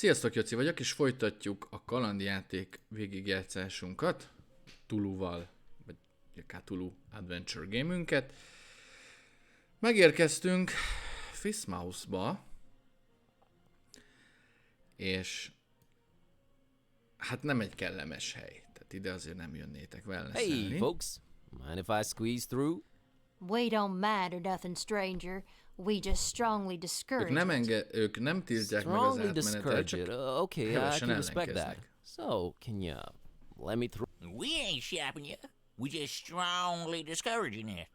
Sziasztok, Joci vagyok, és folytatjuk a kalandjáték végigjátszásunkat Cthulhuval, vagy Cthulhu Adventure game-ünket. Megérkeztünk Fishmouth-ba, és hát nem egy kellemes hely, tehát ide azért nem jönnétek wellnesselni. Hey folks, mind if I squeeze through? We don't mind or nothing, stranger. We just strongly discourage Ők nem tiltják meg az Strongly átmenetet, discourage it. csak Okay, I hevesen can respect that. ellenkeznek. So, can you let me through? We ain't shopping you. We just strongly discouraging it.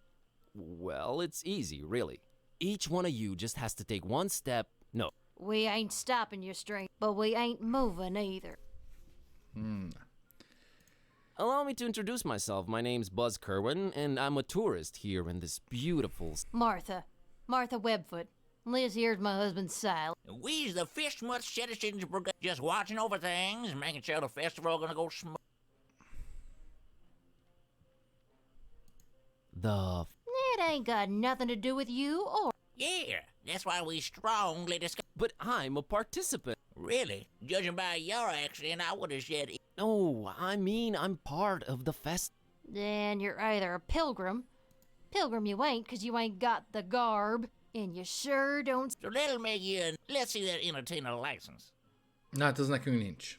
Well, it's easy, really. Each one of you just has to take one step. No, We ain't stopping you, stranger, but we ain't moving either. allow me to introduce myself. My name's Buzz Kerwin, and I'm a tourist here in this beautiful... Martha Webfoot. Liz here's my husband, Sil. We's the Fishmouth Citizens Brigade, just watching over things, making sure the festival gonna go smooth. It ain't got nothing to do with you or... Yeah, that's why we strongly discourage. But I'm a participant. Really, judging by your accent, I would have said. No, I mean I'm part of the fest... Then you're either a pilgrim. Pilgrim you ain't, 'cause you ain't got the garb. And you sure don't... So that'll make you. Let's see that entertainer license. Na hát az nekünk nincs.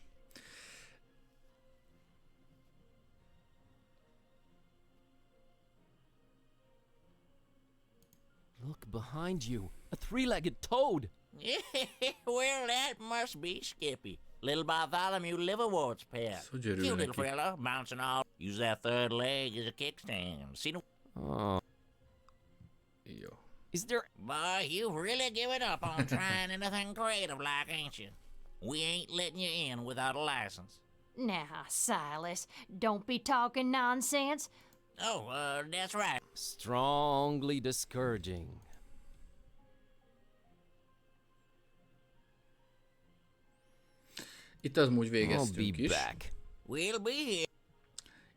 Look behind you. A three-legged toad. Well, that must be Skippy. Little Bartholomew Liverwort's pet. So gyönyörű Cute little neki. fella, bouncing off. Use that third leg as a kickstand. See the... Oh. Jó. Is there... Boy, you've really given up on trying anything creative like, ain't you? We ain't letting you in without a license. Now, Silas, don't be talking nonsense. Oh, that's right. Strongly discouraging. Itt az úgy I'll végeztünk be is. back. We'll be here.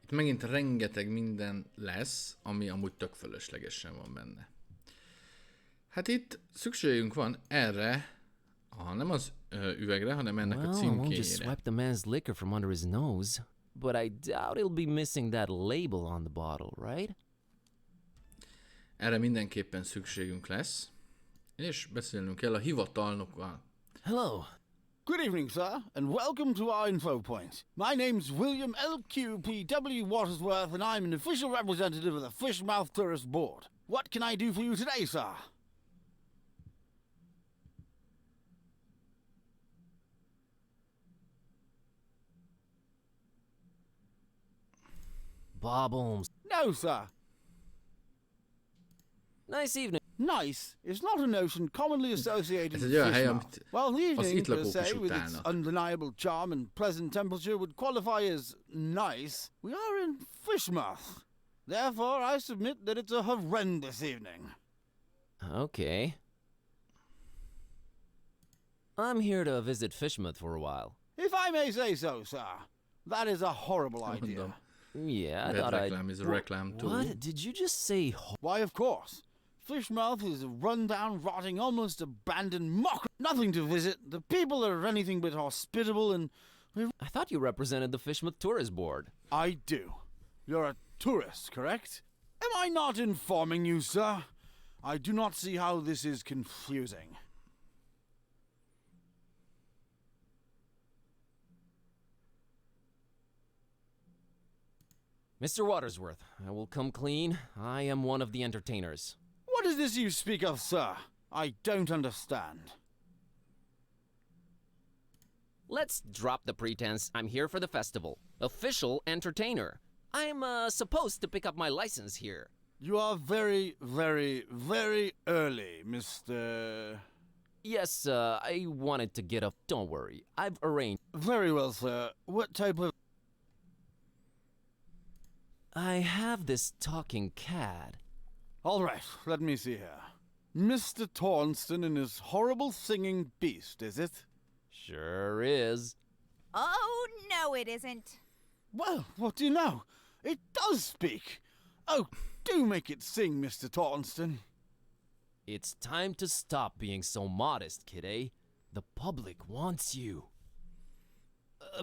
Itt megint rengeteg minden lesz, ami amúgy tök fölöslegesen van benne. Hát itt szükségünk van erre, nem az üvegre, hanem ennek a Well, I won't just címkéjére. swipe the man's liquor from under his nose. But I doubt he'll be missing that label on the bottle, right? Erre mindenképpen szükségünk lesz, és beszélnünk kell a hivatalnokkal. Hello. Good evening, sir, and welcome to our info point. My name's William L.Q.P.W. Watersworth, and I'm an official representative of the Fishmouth Tourist Board. What can I do for you today, sir? Bob Holmes. No, sir. Nice evening. Nice is not a notion commonly associated Ez with egy olyan hely, Fishmouth. amit Well, the az evening, itt per lakók is se, with its utálnak. undeniable charm and pleasant temperature would qualify as nice. We are in Fishmouth. Therefore, I submit that it's a horrendous evening. Okay. I'm here to visit Fishmouth for a while. If I may say so, sir, that is a horrible idea. Mondom, Yeah, I bad thought I'd... reclám is a reclám too. What? Did you just say... Why, of course. Fishmouth is a run-down, rotting, almost abandoned mock. Nothing to visit. The people are anything but hospitable, and I thought you represented the Fishmouth Tourist Board. I do. You're a tourist, correct? Am I not informing you, sir? I do not see how this is confusing. Mr. Watersworth, I will come clean. I am one of the entertainers. What is this you speak of, sir? I don't understand. Let's drop the pretense. I'm here for the festival. Official entertainer. I'm supposed to pick up my license here. You are very, very, very early, Mr. Yes, I wanted to get up. Don't worry. I've arranged. Very well, sir. What type of... I have this talking cat. All right, let me see here. Mr. Tornston and his horrible singing beast, is it? Sure is. Oh, no, it isn't. Well, what do you know? It does speak. Oh, do make it sing, Mr. Tornston. It's time to stop being so modest, kid, eh? The public wants you.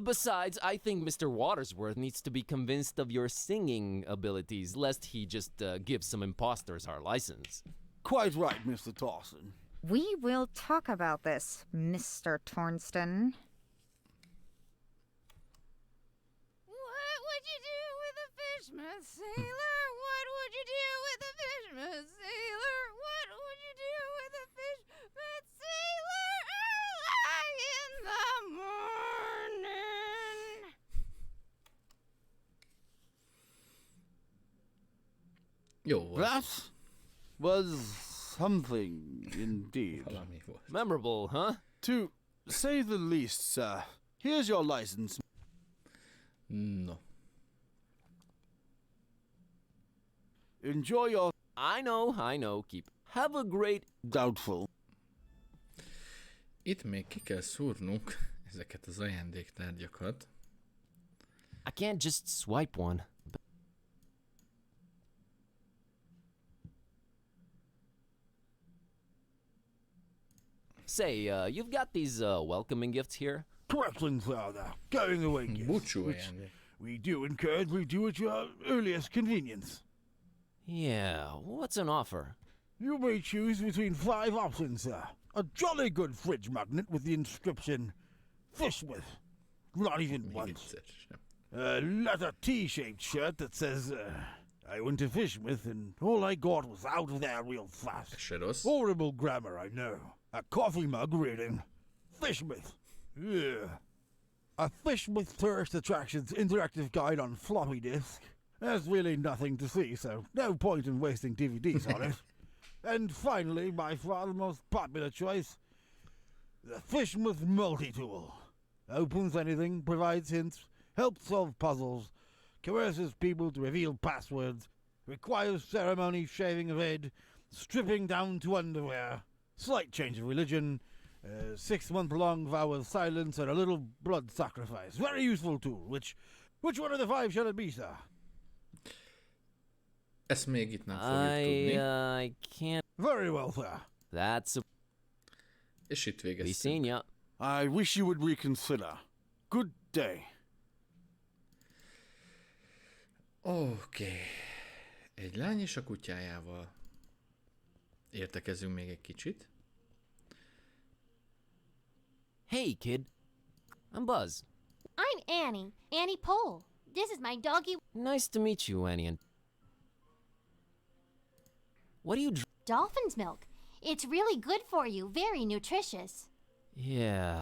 Besides, I think Mr. Watersworth needs to be convinced of your singing abilities, lest he just give some imposters our license. Quite right, Mr. Torsten. We will talk about this, Mr. Tornston. What would you do with a fishman sailor? What would you do with a fishman sailor? What would you do with a fishman sailor early in the morning? Jó volt. That was something indeed. Valami volt. Memorable, huh? To say the least, sir. Here's your license. No. Enjoy your I know, keep. Have a great... doubtful. Itt még ki kell szúrnunk ezeket az ajándéktárgyakat. I can't just swipe one. Say, you've got these welcoming gifts here? Correctly, Father. Going away gifts. Búcsú which ajándék. we do encourage, we do at your earliest convenience. Yeah, what's an offer? You may choose between 5 options, sir. A jolly good fridge magnet with the inscription, Fish with. Not even Még once. egyszer sem. A leather T-shaped shirt that says, I went to Fishmouth and all I got was out of there real fast. Ez se rossz. Horrible grammar, I know. A coffee mug reading, Fishmouth. Yeah. A Fishmouth Tourist Attractions interactive guide on floppy disk. There's really nothing to see, so no point in wasting DVDs on it. And finally, by far the most popular choice, the Fishmouth Multi-Tool. Opens anything, provides hints, helps solve puzzles, coerces people to reveal passwords, requires ceremony, shaving of head, stripping down to underwear, slight change of religion, 6-month-long vow of silence, and a little blood sacrifice. Very useful tool. Which one of the 5 shall it be, sir? Ezt még itt nem fogjuk tudni. I can't... Very well, sir. That's a... És itt Be végeztünk. seeing ya. I wish you would reconsider. Good day. Oké. Egy lány és a kutyájával értekezünk még egy kicsit. Hey, kid. I'm Buzz. I'm Annie. Annie Pole. This is my doggy. Nice to meet you, Annie. And what do you... Dolphin's milk. It's really good for you. Very nutritious. Yeah.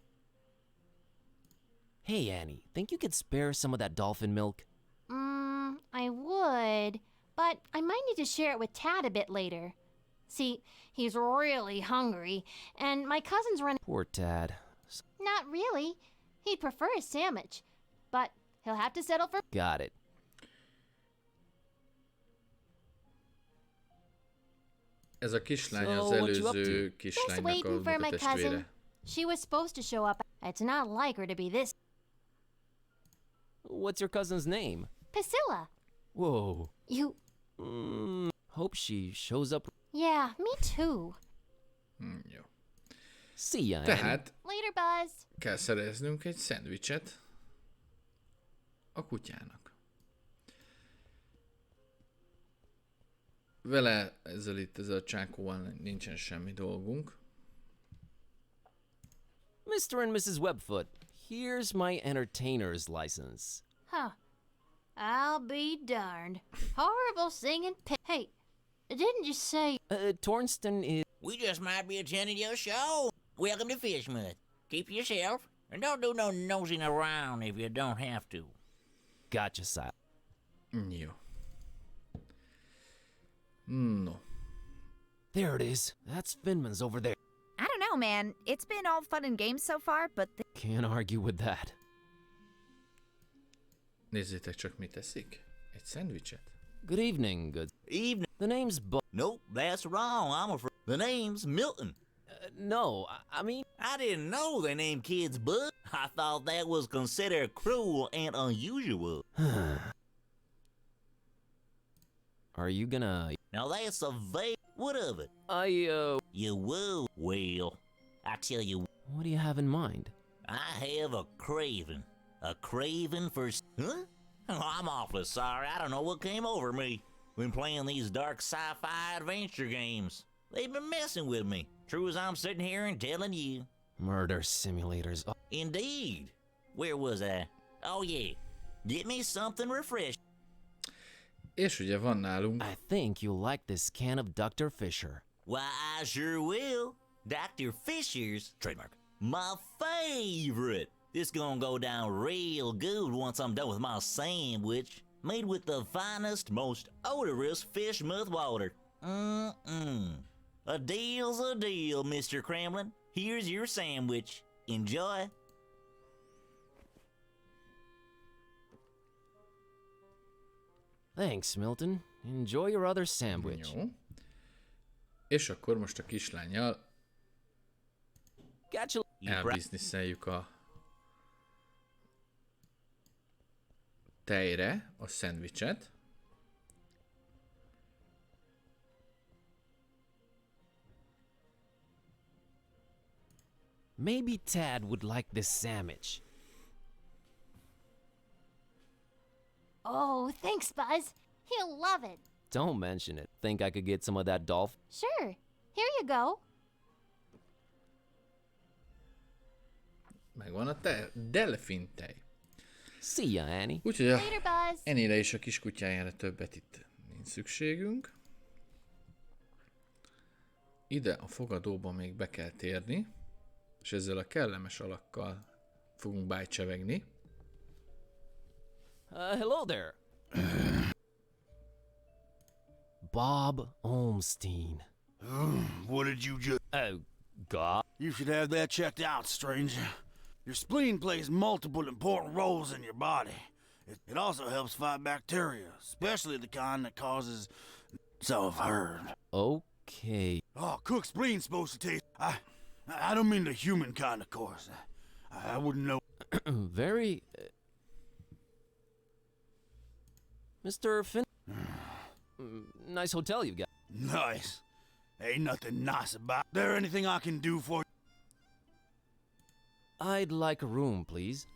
Hey, Annie. Think you could spare some of that dolphin milk? I would, but I might need to share it with Tad a bit later. See, he's really hungry, and my cousin's running. Poor Tad. Not really. He'd prefer a sandwich, but he'll have to settle for. Got it. Ez a kislány So, az what you up előző Just kislánynak a waiting for my cousin. unokatestvére. She was supposed to show up. It's not like her to be this. What's your cousin's name? Priscilla. Whoa. You. Hope she shows up. Yeah, me too. Jó. See ya, Annie. Tehát Later, Buzz. kell szereznünk egy szendvicset a kutyának. Vele ezzel a csákóval nincsen semmi dolgunk. Mr. and Mrs. Webfoot, here's my entertainer's license. Huh. I'll be darned. Horrible singing. Hey, didn't you say. Tornston is... We just might be attending your show. Welcome to Fishmouth. Keep yourself, and don't do no nosing around if you don't have to. Gotcha, Sil. Jó. No. There it is. That's Finman's over there. I don't know, man. It's been all fun and games so far, but Can't argue with that. Nézzétek csak, mit teszik. Egy szendvicset. Good evening, good... Evening. The name's Nope, that's wrong. I'm afraid. The name's Milton. no, I mean... I didn't know they named kids Bud. I thought that was considered cruel and unusual. Are you gonna... Now that's a vague. What of it? I, You will. Well, I tell you, What do you have in mind? I have a craving. A craving for... Huh? Oh, I'm awfully sorry. I don't know what came over me. Been playing these dark sci-fi adventure games. They've been messing with me. True as I'm sitting here and telling you. Murder simulators. Oh, Indeed. Where was I? Oh yeah. Get me something refreshing. És ugye van nálunk I think you'll like this can of Dr. Fisher. Why, I sure will. Dr. Fisher's trademark. My favorite. This gonna go down real good once I'm done with my sandwich. Made with the finest, most odorous fish mouth water. A deal's a deal, Mr. Kremlin. Here's your sandwich. Enjoy. Thanks, Milton. Enjoy your other sandwich. Jó. És akkor most a kislánnyal Gotcha. elbizniszeljük a tejre a szendvicset. Maybe Tad would like this sandwich. Oh, thanks, Buzz. He'll love it. Don't mention it. Think I could get some of that dolphin? Sure. Here you go. Megvan a delfin tej. See ya, Annie. Úgyhogy a Later, Buzz. Annie-re és a kiskutyájára többet itt nincs szükségünk. Ide a fogadóba még be kell térni, és ezzel a kellemes alakkal fogunk bájcsevegni. Hello there. Bob Olmstein. What did you just... Oh, God. You should have that checked out, stranger. Your spleen plays multiple important roles in your body. It also helps fight bacteria, especially the kind that causes... So I've heard. Okay. Oh, cooked spleen's supposed to taste... I don't mean the human kind, of course. I wouldn't know... Very... Mr. Finn... Nice hotel you've got. Nice. Ain't nothing nice about... There anything I can do for you? I'd like a room, please.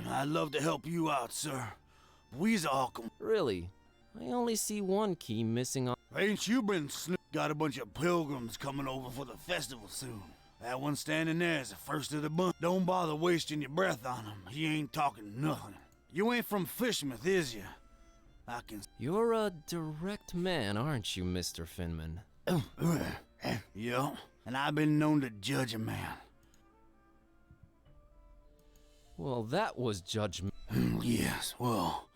I'd love to help you out, sir. We's all... Really? I only see one key missing on... Ain't you been Got a bunch of pilgrims coming over for the festival soon. That one standing there is the first of the bunch. Don't bother wasting your breath on him. He ain't talking nothing. You ain't from Fishmouth, is you? I can... You're a direct man, aren't you, Mr. Finman? Yeah, and I've been known to judge a man. Well, that was judgment. Yes, well...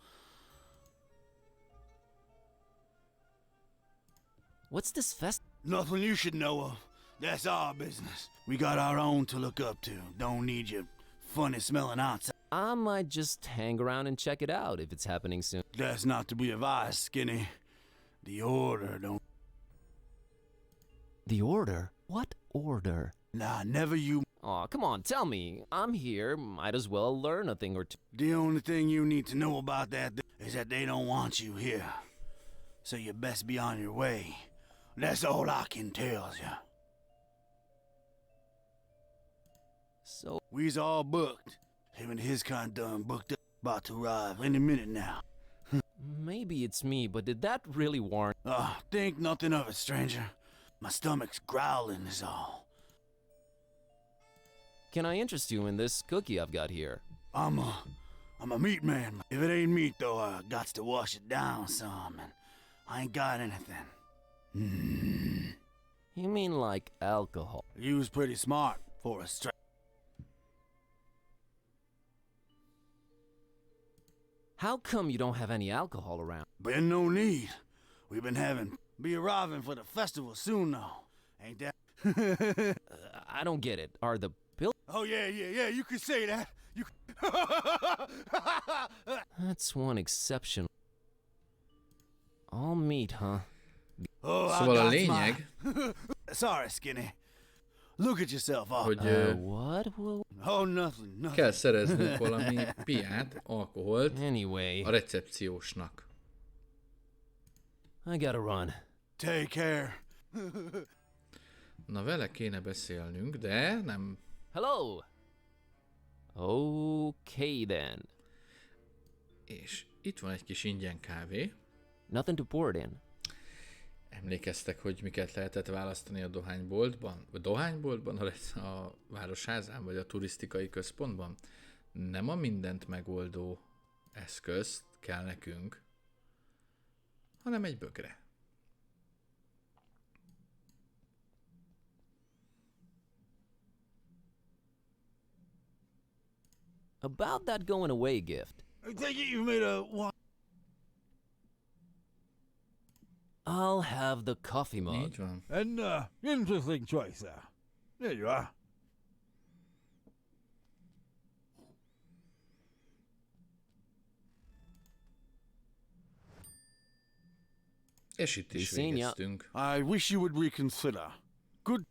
What's this fest? Nothing you should know of. That's our business. We got our own to look up to. Don't need your funny smelling outside. I might just hang around and check it out if it's happening soon. That's not to be advised, Skinny. The order don't... The order? What order? Nah, never you... Aw, come on, tell me. I'm here, might as well learn a thing or two. The only thing you need to know about that is that they don't want you here. So you best be on your way. That's all I can tell you. So, We's all booked. Him and his kind done booked up. About to arrive any minute now. maybe it's me, but did that really warrant... Think nothing of it, stranger. My stomach's growling is all. Can I interest you in this cookie I've got here? I'm a meat man. If it ain't meat, though, I gots to wash it down some, and I ain't got anything. You mean like alcohol? You was pretty smart for a stranger. How come you don't have any alcohol around? Been no need. We've been be arriving for the festival soon, though. Ain't that? I don't get it. Are the pills... Oh, yeah, you could say that. You That's one exception. All meat, huh? Oh, Szóval a lényeg, Sorry, Skinny. Look at yourself, hogy What? Oh, nothing. kell szereznünk valami piát, alkoholt Anyway, a recepciósnak. I gotta run. Take care. Na vele kéne beszélnünk, de nem Hello. Okay then. És itt van egy kis ingyen kávé. Nothing to pour it in. Emlékeztek, hogy miket lehetett választani a dohányboltban? A dohányboltban, a városházán, vagy a turisztikai központban? Nem a mindent megoldó eszközt kell nekünk, hanem egy bögre. About that going away gift. I take it you've made a... I'll have the coffee mug. Így van. An interesting choice there. There you are. És itt is Viszont, ja. végeztünk. I wish you would reconsider. Good.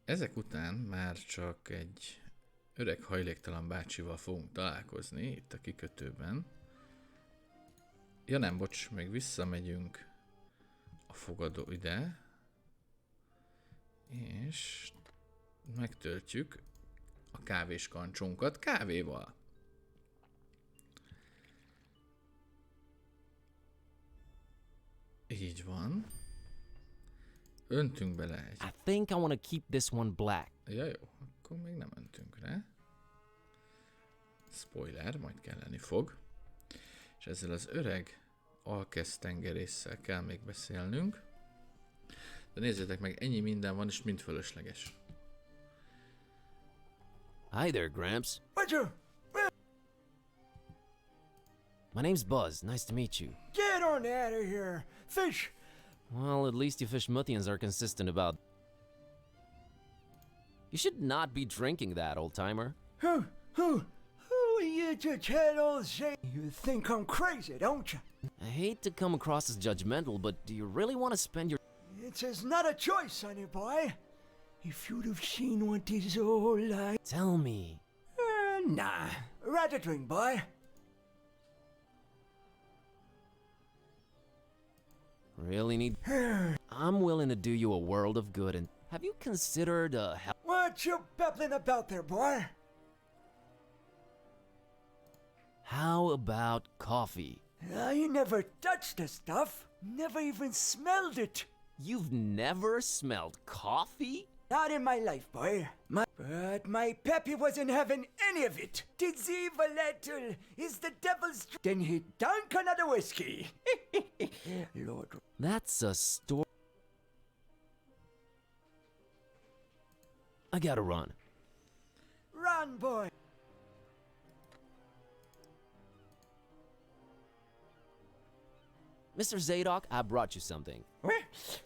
Ezek után már csak egy öreg hajléktalan bácsival fogunk találkozni itt a kikötőben. Ja nem, bocs, még visszamegyünk a fogadó ide, és megtöltjük a kávéskancsónkat kávéval. Így van. Öntünk bele egy... I think I want to keep this one black. Ja jó, akkor még nem öntünk rá. Spoiler, majd kelleni fog. És ezzel az öreg alkesztengerésszel kell még beszélnünk. De nézzétek meg, ennyi minden van, és mind fölösleges. Hi there, Gramps. Roger! My name's Buzz. Nice to meet you. Get on out of here! Fish! Well, at least you Fishmuthians are consistent about... You should not be drinking that, old-timer. Who are you to tell all say? You think I'm crazy, don't you? I hate to come across as judgmental, but do you really want to spend your... It is not a choice, sonny boy. If you'd have seen what is all like... Tell me. Nah. Rather drink, boy. Really need... I'm willing to do you a world of good, and have you considered, What you babbling about there, boy? How about coffee? I never touched the stuff. Never even smelled it. You've never smelled coffee? Not in my life, boy. But my Peppy wasn't having any of it. Tis evil little is the devil's... Then he dunk another whiskey. Lord. That's a story. I gotta run. Run, boy. Mr. Zadok, I brought you something.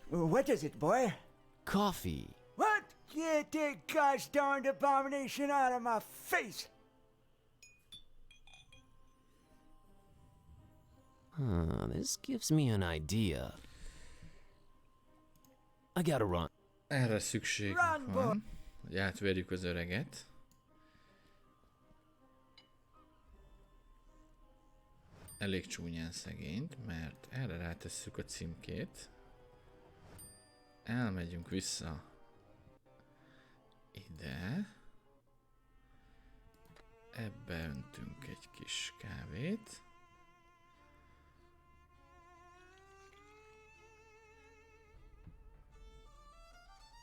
What is it, boy? Coffee. What? Get that gosh darned abomination out of my face! This gives me an idea. I gotta run. Erre szükségünk van, hogy átverjük az öreget. Elég csúnyán szegényt, mert erre rátesszük a címkét. Elmegyünk vissza ide. Ebbe öntünk egy kis kávét.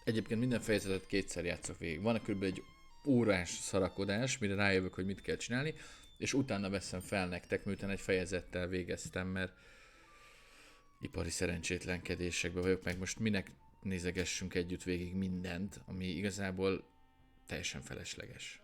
Egyébként minden fejezetet kétszer játszok végig. Van kb. Egy órás szarakodás, mire rájövök, hogy mit kell csinálni, és utána veszem fel nektek, miután egy fejezettel végeztem, mert ipari szerencsétlenkedésekben vagyok, meg most minek nézegessünk együtt végig mindent, ami igazából teljesen felesleges.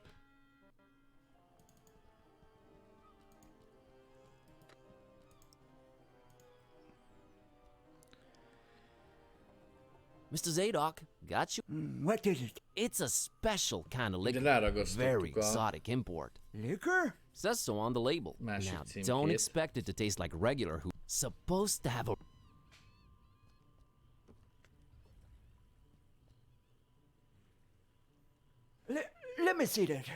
Mr. Zadok, got you? What is it? It's a special kind of Ide liquor. ráragasztottuk Very a exotic import. Liquor? Says so on the label. Másik Now, címkét. don't expect it to taste like regular who. Supposed to have a... Let me see that.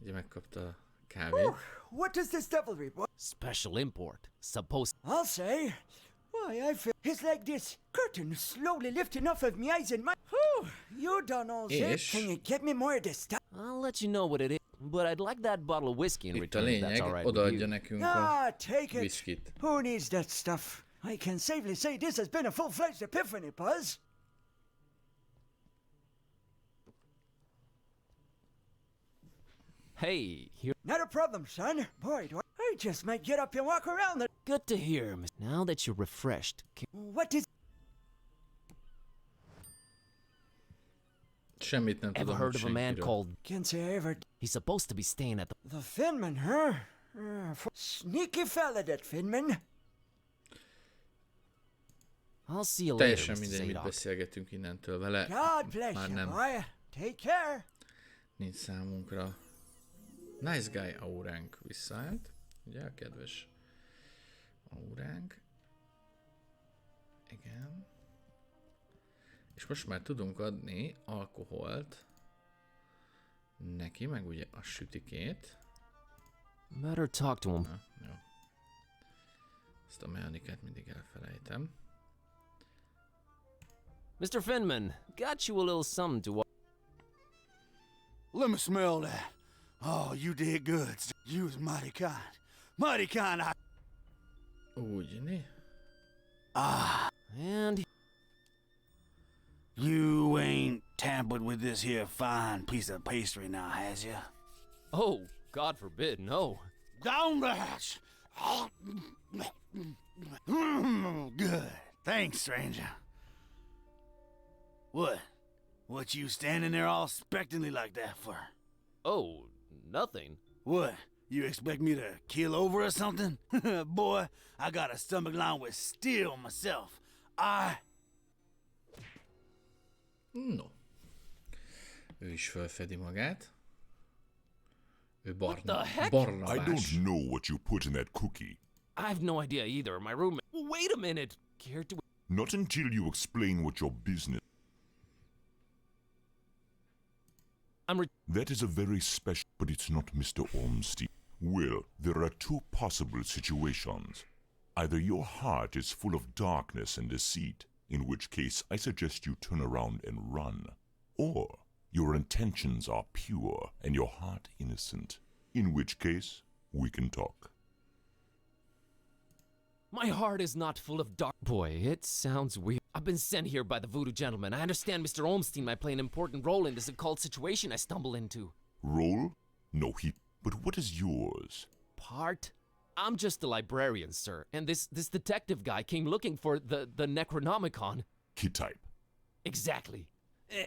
Ugye megkapta a kávét. What is this devilry, boy? Special import. Supposed... I'll say. Why, I feel it's like this curtain slowly lifting off of me eyes and my... Whew, you done all this. És Can you get me more of this stuff? I'll let you know what it is, but I'd like that bottle of whiskey in itt a return, if that's lényeg, all right with odaadja you. nekünk a Ah, take it. viszkit. Who needs that stuff? I can safely say this has been a full-fledged epiphany, Buzz. Hey, here... Not a problem, son. Boy, do I just might get up and walk around the... Good to hear, miss. Now that you're refreshed... What is... Semmit nem Ever tudom heard of a man senkiről. called... Can't say I ever... He's supposed to be staying at the... The Finman, huh? Sneaky fella, that Finman. I'll see you later, Teljesen Mr. mindegy, mit Zadok. beszélgetünk innentől vele. God bless Már you, nem boy. Take care. nincs számunkra. Nice guy auránk visszaállt. Ugye a kedves auránk. Igen. És most már tudunk adni alkoholt neki, meg ugye a sütikét. Better talk to him. Na, jó. Ezt a mechanikát mindig elfelejtem. Mr. Finman, got you a little something to... Let me smell that. Oh, you did good. You was mighty kind. Mighty kind. Úgy, né? And... You ain't tampered with this here fine piece of pastry now, has you? Oh, God forbid, no. Down the hatch. Good. Thanks, stranger. What? What you standing there all expectantly like that for? Oh, nothing. What? You expect me to keel over or something? Boy, I got a stomach line with steel myself. No. Ő is felfedi magát. Ő What the heck? I Barnabás. don't know what you put in that cookie. I have no idea either. My roommate... Wait a minute. Care to... Not until you explain what your business... That is a very special... But it's not Mr. Ormstein. Well, there are two possible situations. Either your heart is full of darkness and deceit, in which case I suggest you turn around and run. Or your intentions are pure and your heart innocent, in which case we can talk. My heart is not full of dark... Boy, it sounds weird. I've been sent here by the voodoo gentleman. I understand Mr. Olmstein might play an important role in this occult situation I stumble into. Role? No, But what is yours? Part? I'm just a librarian, sir, and this detective guy came looking for the Necronomicon. Kid type. Exactly.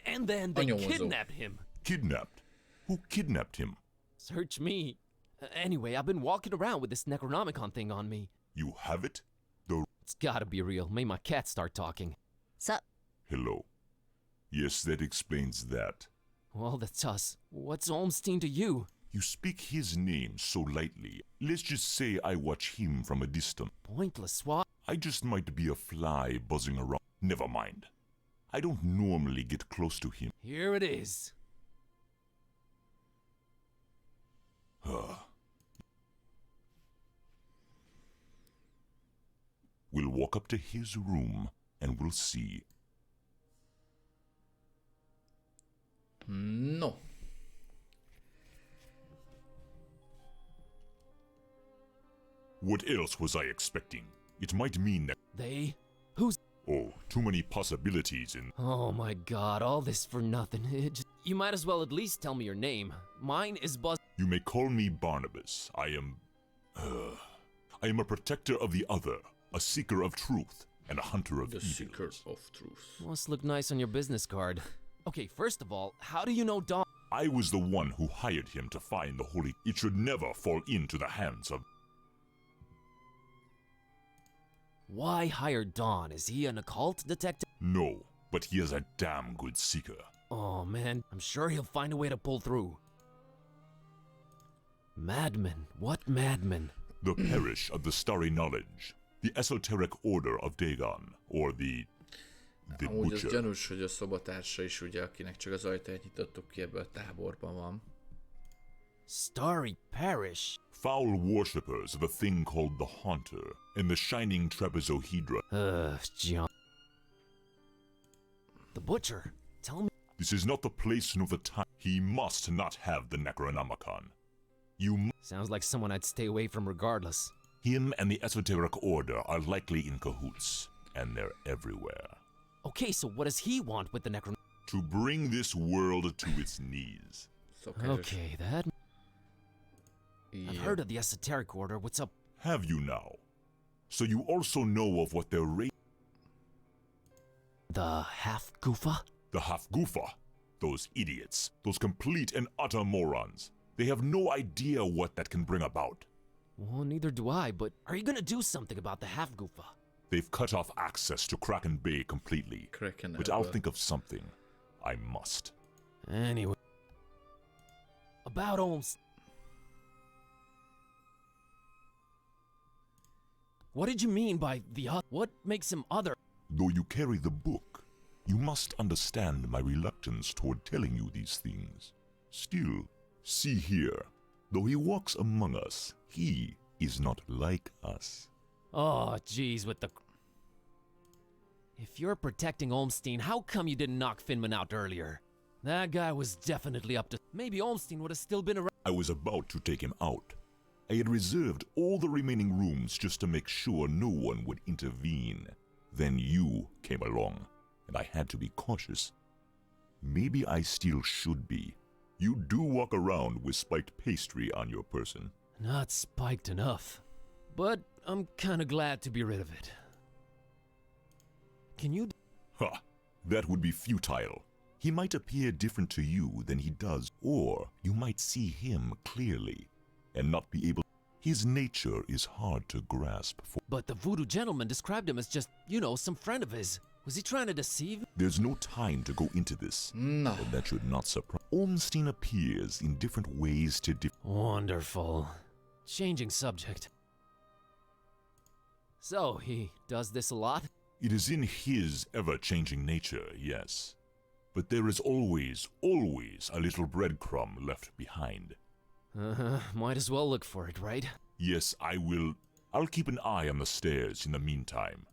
And then they kidnapped him. Kidnapped? Who kidnapped him? Search me. Anyway, I've been walking around with this Necronomicon thing on me. You have it? It's gotta be real. Made my cat start talking. Sup? Hello. Yes, that explains that. Well, that's us. What's Olmstein to you? You speak his name so lightly. Let's just say I watch him from a distance. Pointless, what? I just might be a fly buzzing around. Never mind. I don't normally get close to him. Here it is. We'll walk up to his room and we'll see. No. What else was I expecting? It might mean that... They? Who's... Oh, too many possibilities in... Oh my god, all this for nothing. You might as well at least tell me your name. Mine is Buzz... You may call me Barnabas. I am a protector of the other, a seeker of truth, and a hunter of The evil. Seeker of Truth. Must look nice on your business card. Okay, first of all, how do you know Dawn? I was the one who hired him to find the holy... It should never fall into the hands of... Why hire Dawn? Is he an occult detective? No, but he is a damn good seeker. Oh man, I'm sure he'll find a way to pull through. Madman? What madman? The parish of the starry knowledge. The esoteric order of Dagon, or the Amúgy az butcher. gyanús, hogy a szobatársa is ugye, akinek csak az ajtaját nyitottuk ki, ebből a táborban van. Starry Parish? Foul worshippers of a thing called the Haunter and the shining trapezohedra. John. The Butcher? Tell me. This is not the place nor the time. He must not have the Necronomicon. Sounds like someone I'd stay away from regardless. Him and the Esoteric Order are likely in cahoots, and they're everywhere. Okay, so what does he want with the Necronomicon? To bring this world to its knees. Okay, that... I've heard of the Esoteric Order. What's up? Have you now? So you also know of what they're The Half-Goofa? The Half-Goofa. Those idiots. Those complete and utter morons. They have no idea what that can bring about. Well, neither do I, but are you gonna do something about the Half-Goofa? They've cut off access to Kraken Bay completely. But I'll think of something. I must. Anyway. About Olmsted. What did you mean by the other? What makes him other? Though you carry the book, you must understand my reluctance toward telling you these things. Still, see here. Though he walks among us, he is not like us. Oh, jeez, with the... If you're protecting Olmstein, how come you didn't knock Finman out earlier? That guy was definitely up to... Maybe Olmstein would have still been around. I was about to take him out. I had reserved all the remaining rooms just to make sure no one would intervene. Then you came along, and I had to be cautious. Maybe I still should be. You do walk around with spiked pastry on your person. Not spiked enough. But I'm kinda glad to be rid of it. Can you... Ha! That would be futile. He might appear different to you than he does, or you might see him clearly and not be able... His nature is hard to grasp for... But the voodoo gentleman described him as just, you know, some friend of his. Was he trying to deceive? There's no time to go into this. No. And that should not surprise... Olmstein appears in different ways to Wonderful. Changing subject. So, he does this a lot? It is in his ever-changing nature, yes. But there is always, always a little breadcrumb left behind. Might as well look for it, right? Yes, I will. I'll keep an eye on the stairs in the meantime.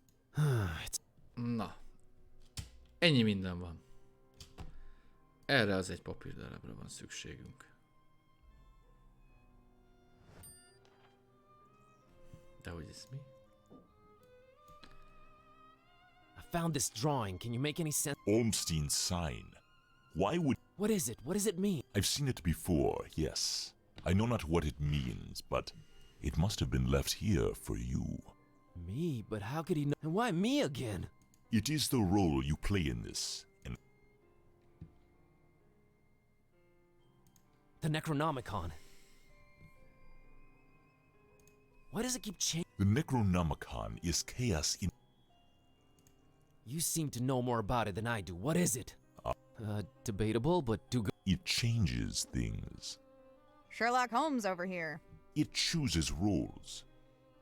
Na. Ennyi minden van. Erre az egy papírdarabra van szükségünk. De hogy ez mi? I found this drawing. Can you make any sense? Olmstein's sign. Why would... What is it? What does it mean? I've seen it before, yes. I know not what it means, but it must have been left here for you. Me? But how could he know? And why me again? It is the role you play in this, and... The Necronomicon. Why does it keep changing? The Necronomicon is chaos in... You seem to know more about it than I do. What is it? Debatable, but do go. It changes things. Sherlock Holmes over here. It chooses roles.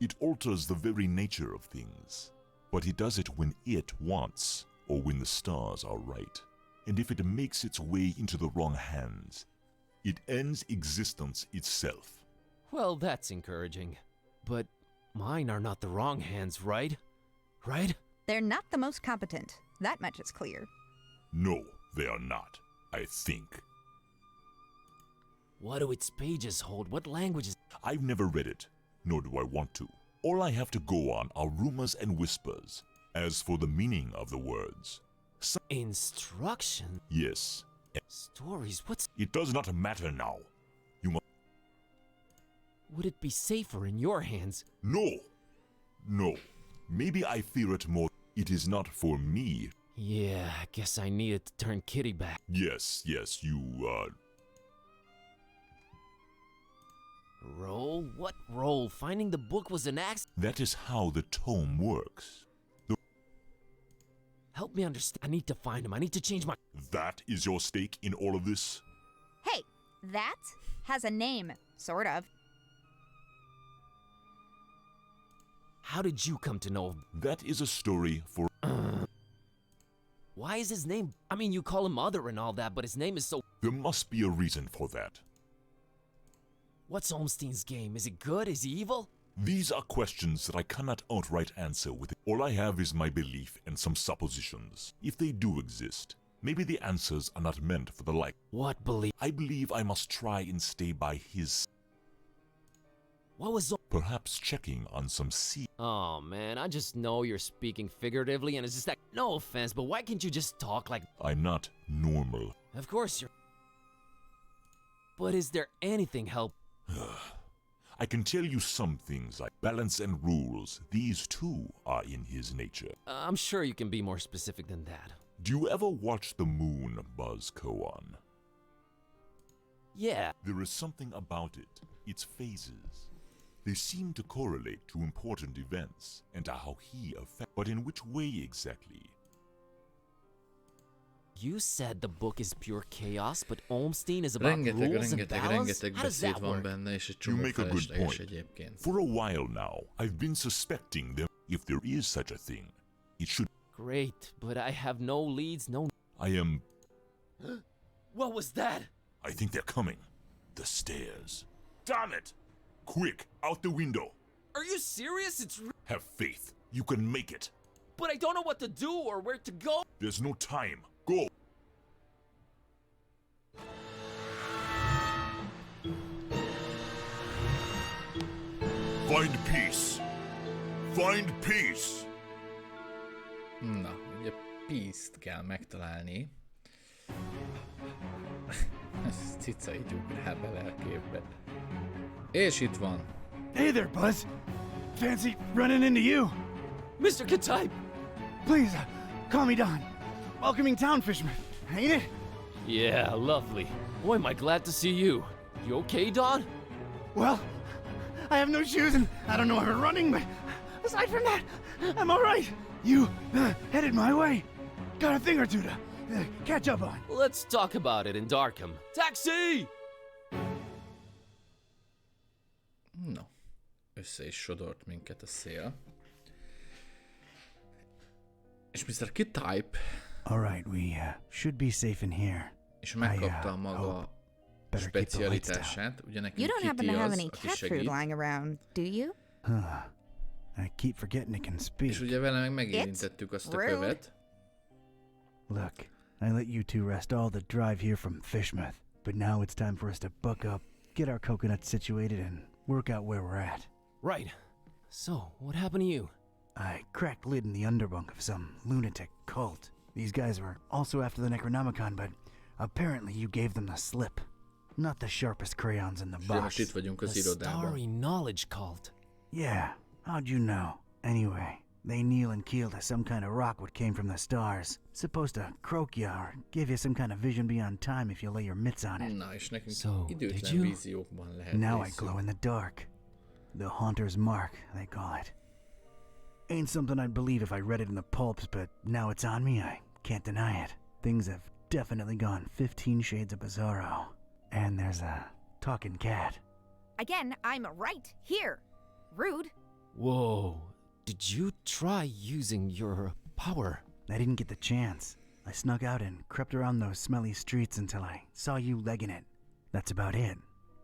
It alters the very nature of things. But it does it when it wants, or when the stars are right. And if it makes its way into the wrong hands, it ends existence itself. Well, that's encouraging. But mine are not the wrong hands, right? Right? They're not the most competent. That much is clear. No, they are not, I think. What do its pages hold? What languages? I've never read it, nor do I want to. All I have to go on are rumors and whispers. As for the meaning of the words... Instruction? Yes. Stories? What's... It does not matter now. You must... Would it be safer in your hands? No! No. Maybe I fear it more. It is not for me. Yeah, I guess I needed to turn Kitty back. Yes, you, Roll? What roll? Finding the book was an accident? That is how the tome works. Help me understand. I need to find him. I need to change my... That is your stake in all of this? Hey, that has a name, sort of. How did you come to know? That is a story for... Why is his name... I mean, you call him Mother and all that, but his name is so... There must be a reason for that. What's Olmstein's game? Is it good? Is he evil? These are questions that I cannot outright answer with. All I have is my belief and some suppositions. If they do exist, maybe the answers are not meant for the like. What belief? I believe I must try and stay by his. What was... Perhaps checking on some sea. Oh, man, I just know you're speaking figuratively, and it's just like... No offense, but why can't you just talk like... I'm not normal. Of course you're... But is there anything help... I can tell you some things like balance and rules. These too are in his nature. I'm sure you can be more specific than that. Do you ever watch the moon buzz Koan? Yeah. There is something about it, its phases. They seem to correlate to important events and to how he affects. But in which way exactly? You said the book is pure chaos, but Olmstein is about rules and balance? How does that work? You make a good point. For a while now, I've been suspecting them. If there is such a thing, it should... Great, but I have no leads, no... I am... What was that? I think they're coming. The stairs. Damn it! Quick, out the window. Are you serious? It's... Have faith. You can make it. But I don't know what to do or where to go. There's no time. Go! Find peace. Find peace. Na, ugye peace-t kell megtalálni. Ez cica így ugrál bele a képbe. És itt van. Hey there, Buzz. Fancy running into you. Mr. Ktype! Please, call me Don. Welcoming town fisherman, ain't it? Yeah, lovely. Boy, am I glad to see you. You okay, Don? Well, I have no shoes and I don't know how to running, but aside from that, I'm all right. You headed my way. Got a thing or two to catch up on. Let's talk about it in Darkham. Taxi! No. Össze is sodort minket a szél. És Mr. Ktype... Alright, we should be safe in here. És megkapta maga specialitását. Ugye nekünk You don't happen Kitty to have az, any aki cat food segít. lying around, do you? I keep forgetting it can speak. És ugye vele meg megérintettük azt a Rude. követ. Look, I let you two rest all the drive here from Fishmouth, but now it's time for us to buck up, get our coconuts situated, and work out where we're at. Right. So, what happened to you? I cracked lid in the underbunk of some lunatic cult. These guys were also after the Necronomicon, but apparently you gave them the slip. Not the sharpest crayons in the És box. most itt vagyunk az The irodában. Starry Knowledge Cult. Yeah, how'd you know? Anyway, they kneel and keel to some kind of rock what came from the stars. Supposed to croak ya or give you some kind of vision beyond time if you lay your mitts on it. Na, és nekünk So, did időtlen you? víziókban lehet Now I részünk. glow in the dark. The Haunter's Mark, they call it. Ain't something I'd believe if I read it in the pulps, but now it's on me, I can't deny it. Things have definitely gone 15 shades of bizarro. And there's a talking cat. Again, I'm right here. Rude. Whoa. Did you try using your power? I didn't get the chance. I snuck out and crept around those smelly streets until I saw you legging it. That's about it.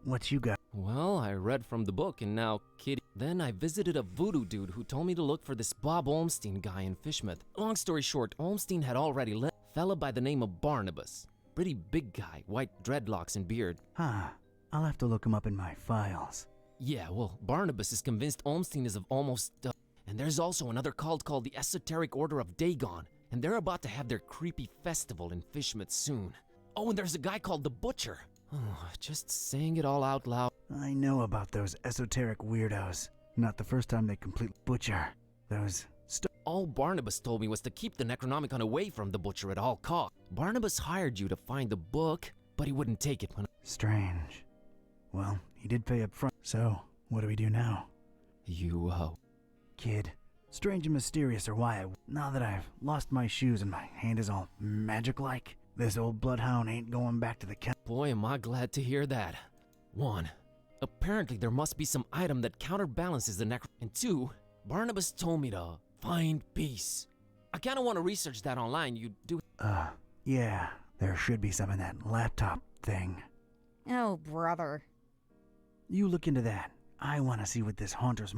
What you got? Well, I read from the book and now Kitty. Then I visited a voodoo dude who told me to look for this Bob Olmstein guy in Fishmouth. Long story short, Olmstein had already left. Fella by the name of Barnabas. Pretty big guy, white dreadlocks and beard. Huh. I'll have to look him up in my files. Yeah, well, Barnabas is convinced Olmstein is of almost... and there's also another cult called the Esoteric Order of Dagon, and they're about to have their creepy festival in Fishmouth soon. Oh, and there's a guy called the Butcher. Oh, just saying it all out loud. I know about those esoteric weirdos. Not the first time they complete butcher. Those All Barnabas told me was to keep the Necronomicon away from the Butcher at all costs. Barnabas hired you to find the book, but he wouldn't take it when... strange. Well, he did pay up front. So, what do we do now? You, Kid, strange and mysterious are why now that I've lost my shoes and my hand is all magic-like, this old bloodhound ain't going back to the camp. Boy, am I glad to hear that. 1. Apparently there must be some item that counterbalances the And 2, Barnabas told me to find peace. I kinda wanna research that online, you do... Yeah, there should be some in that laptop thing. Oh, brother. You look into that. I want to see what this haunter's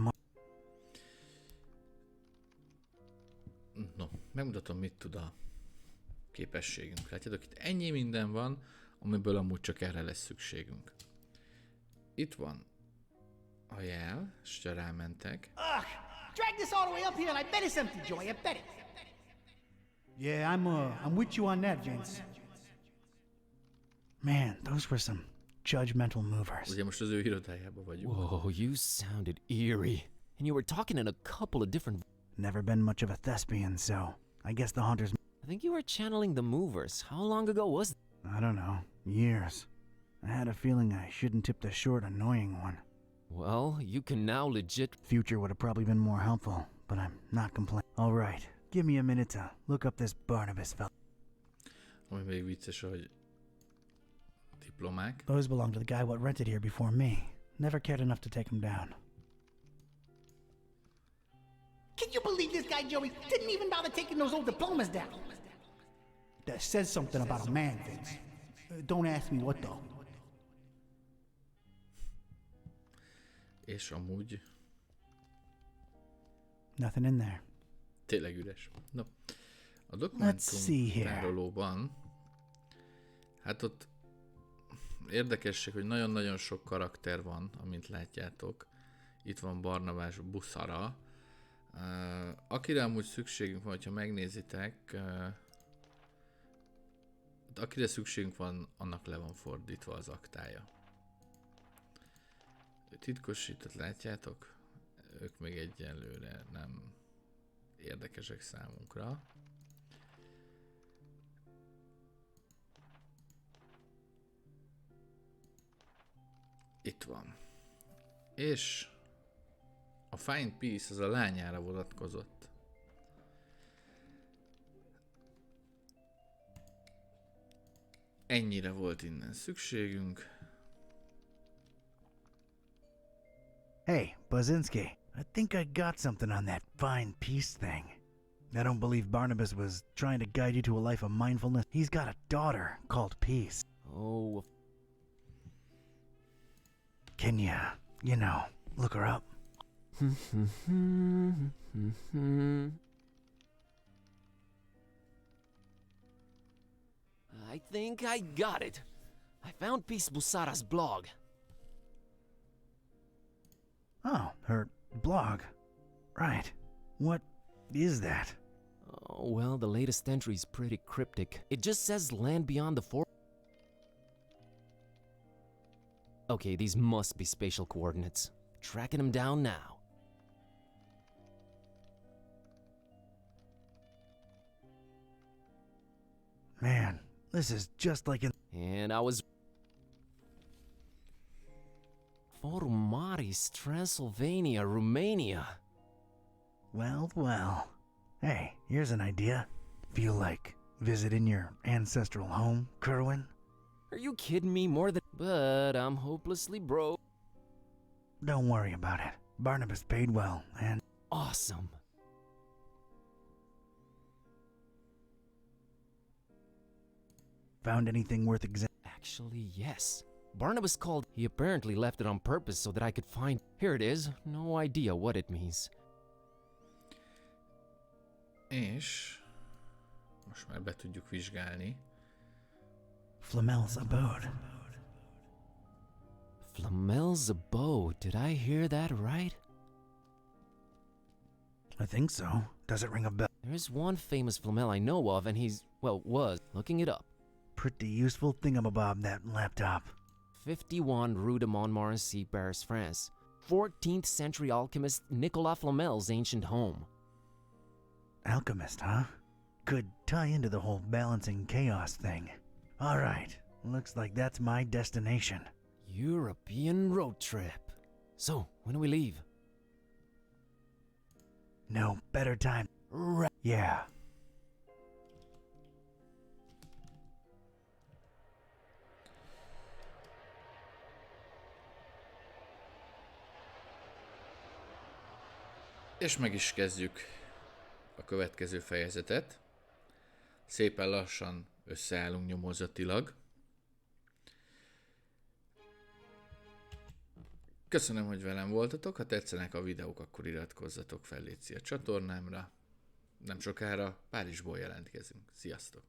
No, megmutatom, mit tud a képességünk. Látjátok, itt ennyi minden van, amiből amúgy csak erre lesz szükségünk. Itt van a jel, és ha rámentek. Ugh! Drag this all the way up here and I bet it's empty, Joey. I bet it. Yeah, I'm with you on that, Vince. Man, those were some judgmental movers. Ugye most az ő irodájában vagyunk. Whoa, you sounded eerie. And you were talking in a couple of different... Never been much of a thespian, so I guess the haunter's... I think you were channeling the movers. How long ago was that? I don't know. Years. I had a feeling I shouldn't tip the short, annoying one. Well, you can now legit... Future would have probably been more helpful, but I'm not complaining. All right, give me a minute to look up this Barnabas fella. Ami még vicces, hogy diplomák. Those belong to the guy what rented here before me. Never cared enough to take him down. Can you believe this guy, Joey, didn't even bother taking those old diplomas down? That says something about a man, Vince. Don't ask me what though. És amúgy Nothing in there. tényleg üres. No. A dokumentum tárolóban, hát ott érdekesség, hogy nagyon-nagyon sok karakter van, amint látjátok. Itt van Barnabás Buszara. Akire amúgy szükségünk van, hogyha megnézitek, akire szükségünk van, annak le van fordítva az aktája. Titkosított látjátok? Ők még egyenlőre nem érdekesek számunkra. Itt van. És a Fine Piece az a lányára vonatkozott. Ennyire volt innen szükségünk. Hey, Bazinski, I think I got something on that fine peace thing. I don't believe Barnabas was trying to guide you to a life of mindfulness. He's got a daughter called Peace. Oh... Can you know, look her up? I think I got it. I found Peace Busara's blog. Oh, her blog. Right. What is that? Oh, well, the latest entry's pretty cryptic. It just says land beyond the forest. Okay, these must be spatial coordinates. Tracking them down now. Man, this is just like in... And I was... Romániai, Transylvania, Romania. Well. Hey, here's an idea. Feel like visiting your ancestral home, Kerwin? Are you kidding me? More than... But I'm hopelessly broke. Don't worry about it. Barnabas paid well, and... Awesome. Found anything worth Actually, yes. Barnabas called. He apparently left it on purpose so that I could find... Here it is. No idea what it means. És... most már be tudjuk vizsgálni. Flamel's abode. Flamel's abode. Did I hear that right? I think so. Does it ring a bell? There's one famous Flamel I know of, and he's... well, was. Looking it up. Pretty useful thingamabob, that laptop. 51 Rue de Montmorency, Paris, France. 14th century alchemist Nicolas Flamel's ancient home. Alchemist, huh? Could tie into the whole balancing chaos thing. All right, looks like that's my destination. European road trip. So, when do we leave? No better time. Yeah. És meg is kezdjük a következő fejezetet. Szépen lassan összeállunk nyomozatilag. Köszönöm, hogy velem voltatok, ha tetszenek a videók, akkor iratkozzatok fel létszi a csatornámra. Nem sokára Párizsból jelentkezünk. Sziasztok!